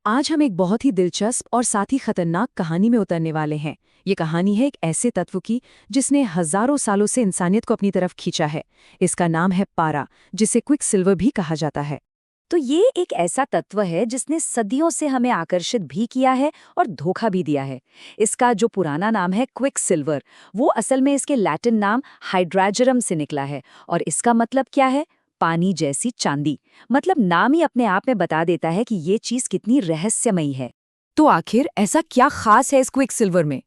आज हम एक बहुत ही दिलचस्प और साथ ही खतरनाक कहानी में उतरने वाले हैं। ये कहानी है एक ऐसे तत्व की जिसने हजारों सालों से इंसानियत को अपनी तरफ खींचा है। इसका नाम है पारा, जिसे क्विक सिल्वर भी कहा जाता है। तो ये एक ऐसा तत्व है जिसने सदियों से हमें आकर्षित भी किया है और धोखा भी दिया है। इसका जो पुराना नाम है क्विक सिल्वर, वो असल में इसके लैटिन नाम हाइड्राजरम से निकला है। और इसका मतलब क्या है? पानी जैसी चांदी। मतलब नाम ही अपने आप में बता देता है कि ये चीज कितनी रहस्यमयी है। तो आखिर ऐसा क्या खास है इस क्विक सिल्वर में?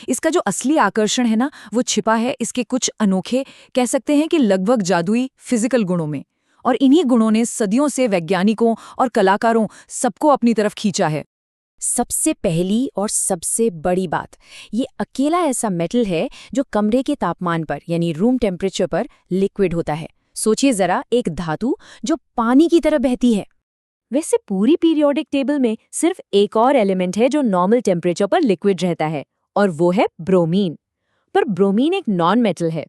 इसका जो असली आकर्षण है ना, वो छिपा है इसके कुछ अनोखे, कह सकते हैं कि लगभग जादुई फिजिकल गुणों में। और इन्हीं गुणों ने सदियों से वैज्ञानिकों और कलाकारों सबको अपनी तरफ खींचा है। सबसे पहली और सबसे बड़ी बात, ये अकेला ऐसा मेटल है जो कमरे के तापमान पर यानी रूम टेम्परेचर पर लिक्विड होता है। सोचिए जरा, एक धातु जो पानी की तरह बहती है। वैसे पूरी पीरियोडिक टेबल में सिर्फ एक और एलिमेंट है जो नॉर्मल टेम्परेचर पर लिक्विड रहता है, और वो है ब्रोमीन। पर ब्रोमीन एक नॉन मेटल है।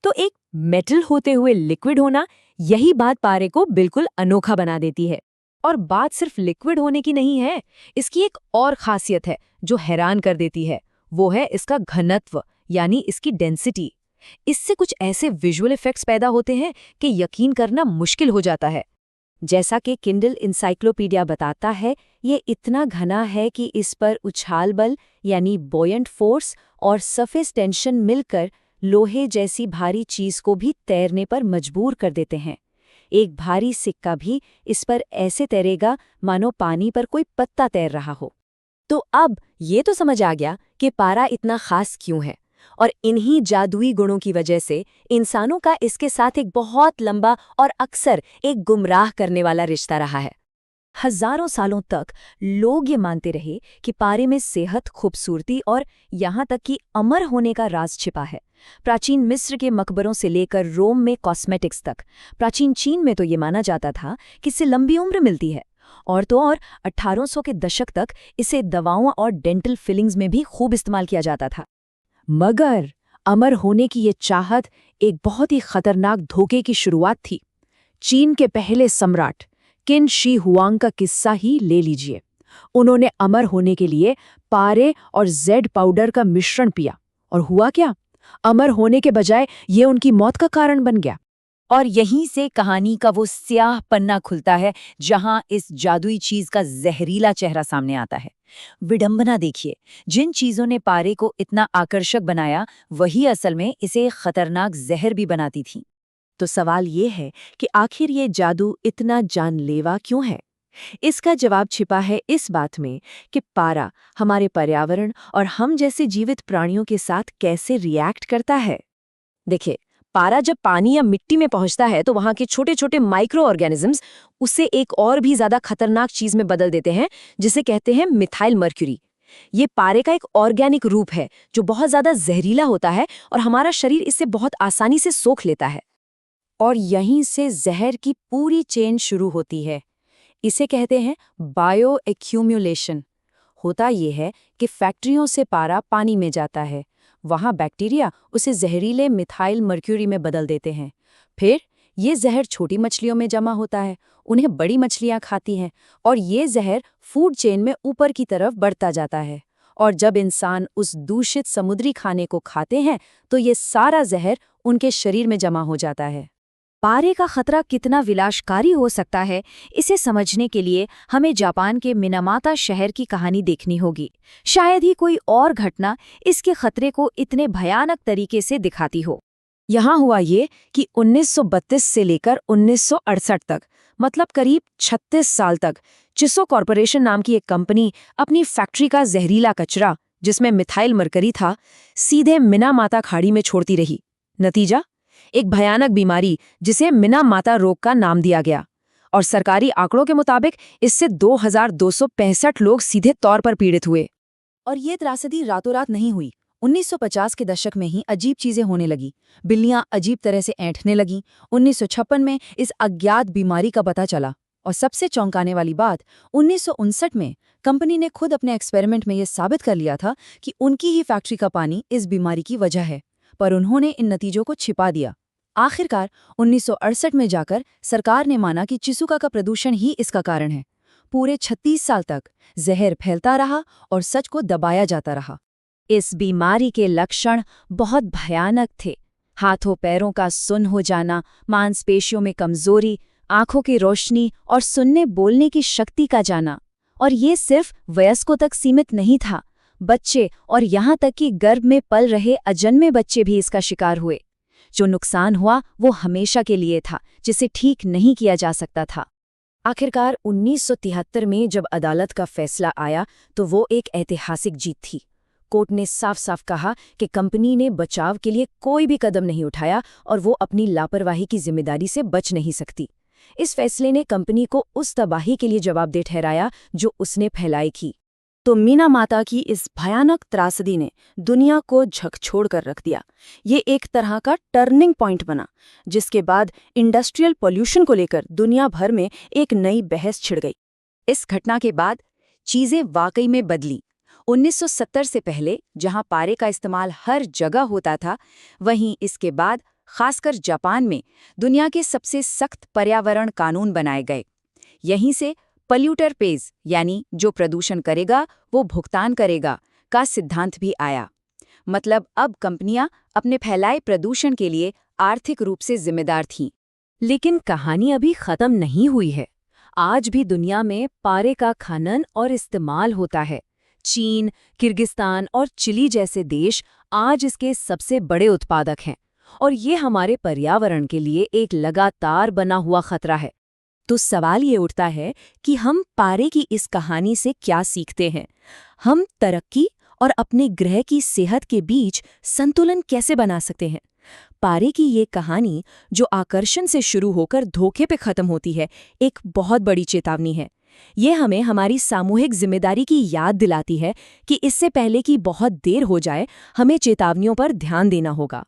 तो एक मेटल होते हुए लिक्विड होना, यही बात पारे को बिल्कुल अनोखा बना देती है। और बात सिर्फ लिक्विड होने की नहीं है, इसकी एक और खासियत है जो हैरान कर देती है। वो है इसका घनत्व, यानी इसकी डेंसिटी। इससे कुछ ऐसे विजुअल इफेक्ट्स पैदा होते हैं कि यकीन करना मुश्किल हो जाता है। जैसा कि किंडल इंसाइक्लोपीडिया बताता है, ये इतना घना है कि इस पर उछाल बल यानी बॉयंट फोर्स और सरफेस टेंशन मिलकर लोहे जैसी भारी चीज को भी तैरने पर मजबूर कर देते हैं। एक भारी सिक्का भी इस पर ऐसे तैरेगा मानो पानी पर कोई पत्ता तैर रहा हो। तो अब ये तो समझ आ गया कि पारा इतना खास क्यों है, और इन्हीं जादुई गुणों की वजह से इंसानों का इसके साथ एक बहुत लंबा और अक्सर एक गुमराह करने वाला रिश्ता रहा है। हजारों सालों तक लोग ये मानते रहे कि पारे में सेहत, खूबसूरती और यहाँ तक कि अमर होने का राज छिपा है। प्राचीन मिस्र के मकबरों से लेकर रोम में कॉस्मेटिक्स तक, प्राचीन चीन में तो ये माना जाता था कि इससे लंबी उम्र मिलती है। और तो और 1800 के दशक तक इसे दवाओं और डेंटल फिलिंग्स में भी खूब इस्तेमाल किया जाता था। मगर अमर होने की ये चाहत एक बहुत ही खतरनाक धोखे की शुरुआत थी। चीन के पहले सम्राट किन शी हुआंग का किस्सा ही ले लीजिए। उन्होंने अमर होने के लिए पारे और जेड पाउडर का मिश्रण पिया, और हुआ क्या? अमर होने के बजाय ये उनकी मौत का कारण बन गया। और यहीं से कहानी का वो स्याह पन्ना खुलता है जहां इस जादुई चीज का जहरीला चेहरा सामने आता है। विडंबना देखिए, जिन चीजों ने पारे को इतना आकर्षक बनाया, वही असल में इसे खतरनाक जहर भी बनाती थी। तो सवाल ये है कि आखिर ये जादू इतना जानलेवा क्यों है? इसका जवाब छिपा है इस बात में कि पारा हमारे पर्यावरण और हम जैसे जीवित प्राणियों के साथ कैसे रिएक्ट करता है। देखिए, पारा जब पानी या मिट्टी में पहुंचता है तो वहां के छोटे छोटे माइक्रो ऑर्गेनिजम्स उसे एक और भी ज्यादा खतरनाक चीज में बदल देते हैं, जिसे कहते हैं मिथाइल मर्क्यूरी। ये पारे का एक ऑर्गेनिक रूप है जो बहुत ज्यादा जहरीला होता है, और हमारा शरीर इसे बहुत आसानी से सोख लेता है। और यहीं से जहर की पूरी चेन शुरू होती है। इसे कहते हैं बायो एक्यूमुलेशन। होता यह है कि फैक्ट्रियों से पारा पानी में जाता है, वहां बैक्टीरिया उसे जहरीले मिथाइल मर्क्यूरी में बदल देते हैं। फिर ये जहर छोटी मछलियों में जमा होता है, उन्हें बड़ी मछलियां खाती हैं, और ये जहर फूड चेन में ऊपर की तरफ बढ़ता जाता है। और जब इंसान उस दूषित समुद्री खाने को खाते हैं तो ये सारा जहर उनके शरीर में जमा हो जाता है। पारे का खतरा कितना विनाशकारी हो सकता है, इसे समझने के लिए हमें जापान के मिनामाता शहर की कहानी देखनी होगी। शायद ही कोई और घटना इसके खतरे को इतने भयानक तरीके से दिखाती हो। यहाँ हुआ ये कि 1932 से लेकर 1968 तक, मतलब करीब 36 साल तक, चिसो कॉरपोरेशन नाम की एक कंपनी अपनी फैक्ट्री का जहरीला कचरा, जिसमें मिथाइल मरकरी था, सीधे मिनामाता खाड़ी में छोड़ती रही। नतीजा, एक भयानक बीमारी जिसे मिनामाता रोग का नाम दिया गया। और सरकारी आंकड़ों के मुताबिक इससे 2265 लोग सीधे तौर पर पीड़ित हुए। और ये त्रासदी रातों रात नहीं हुई। 1950 के दशक में ही अजीब चीजें होने लगी। बिल्लियां अजीब तरह से ऐंठने लगीं। 1956 में इस अज्ञात बीमारी का पता चला। और सबसे चौंकाने वाली बात, 1959 में कंपनी ने खुद अपने एक्सपेरिमेंट में यह साबित कर लिया था कि उनकी ही फैक्ट्री का पानी इस बीमारी की वजह है। पर उन्होंने इन नतीजों को छिपा दिया। आखिरकार 1968 में जाकर सरकार ने माना कि चिसुका का प्रदूषण ही इसका कारण है। पूरे 36 साल तक जहर फैलता रहा और सच को दबाया जाता रहा। इस बीमारी के लक्षण बहुत भयानक थे। हाथों पैरों का सुन्न हो जाना, मांसपेशियों में कमजोरी, आंखों की रोशनी और सुनने बोलने की शक्ति का जाना। और ये सिर्फ वयस्कों तक सीमित नहीं था, बच्चे और यहाँ तक कि गर्भ में पल रहे अजन्मे बच्चे भी इसका शिकार हुए। जो नुकसान हुआ वो हमेशा के लिए था, जिसे ठीक नहीं किया जा सकता था। आखिरकार 1973 में जब अदालत का फैसला आया तो वो एक ऐतिहासिक जीत थी। कोर्ट ने साफ साफ कहा कि कंपनी ने बचाव के लिए कोई भी कदम नहीं उठाया और वो अपनी लापरवाही की जिम्मेदारी से बच नहीं सकती। इस फैसले ने कंपनी को उस तबाही के लिए जवाबदेह ठहराया जो उसने फैलाई थी। तो मीना माता की इस भयानक त्रासदी ने दुनिया को झकझोर कर रख दिया। ये एक तरह का टर्निंग पॉइंट बना, जिसके बाद इंडस्ट्रियल पॉल्यूशन को लेकर दुनिया भर में एक नई बहस छिड़ गई। इस घटना के बाद चीजें वाकई में बदली। 1970 से पहले जहां पारे का इस्तेमाल हर जगह होता था, वहीं इसके बाद खासकर जापान में दुनिया के सबसे सख्त पर्यावरण कानून बनाए गए। यहीं से पल्यूटर पेज, यानी जो प्रदूषण करेगा वो भुगतान करेगा, का सिद्धांत भी आया। मतलब अब कंपनियां अपने फैलाए प्रदूषण के लिए आर्थिक रूप से जिम्मेदार थीं। लेकिन कहानी अभी खत्म नहीं हुई है। आज भी दुनिया में पारे का खनन और इस्तेमाल होता है। चीन, किर्गिस्तान और चिली जैसे देश आज इसके सबसे बड़े उत्पादक हैं, और ये हमारे पर्यावरण के लिए एक लगातार बना हुआ खतरा है। तो सवाल ये उठता है कि हम पारे की इस कहानी से क्या सीखते हैं? हम तरक्की और अपने ग्रह की सेहत के बीच संतुलन कैसे बना सकते हैं? पारे की ये कहानी, जो आकर्षण से शुरू होकर धोखे पे खत्म होती है, एक बहुत बड़ी चेतावनी है। ये हमें हमारी सामूहिक जिम्मेदारी की याद दिलाती है कि इससे पहले कि बहुत देर हो जाए, हमें चेतावनियों पर ध्यान देना होगा।